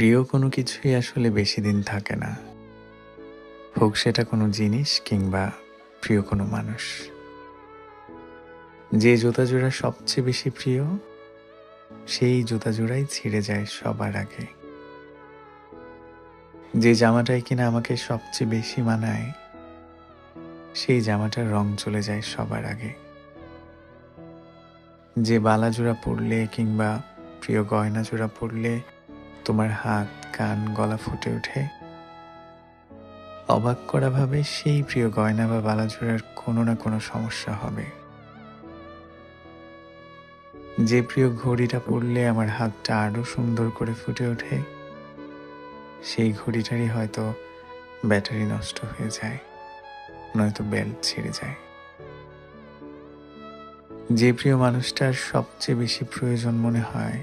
প্রিয় কোনো কিছুই আসলে বেশি দিন থাকে না, হোক সেটা কোনো জিনিস কিংবা প্রিয় কোনো মানুষ। যে জুতা জোড়া সবচেয়ে বেশি প্রিয়, সেই জুতা জোড়াই ছিঁড়ে যায় সবার আগে। যে জামাটাই কিনা আমাকে সবচেয়ে বেশি মানায়, সেই জামাটার রং চলে যায় সবার আগে। যে বালা জোড়া পরলে কিংবা প্রিয় গয়না জোড়া পরলে তোমার হাত, কান, গলা ফুটে ওঠে, অবাক করা ভাবে সেই প্রিয় গয়না বা বালাজোড়ার কোনো না কোনো সমস্যা হবে। যে প্রিয় ঘড়িটা পরলে আমার হাতটা আরো সুন্দর করে ফুটে ওঠে, সেই ঘড়িটারই হয়তো ব্যাটারি নষ্ট হয়ে যায়, নয়তো বেল্ট ছিঁড়ে যায়। যে প্রিয় মানুষটার সবচেয়ে বেশি প্রয়োজন মনে হয়,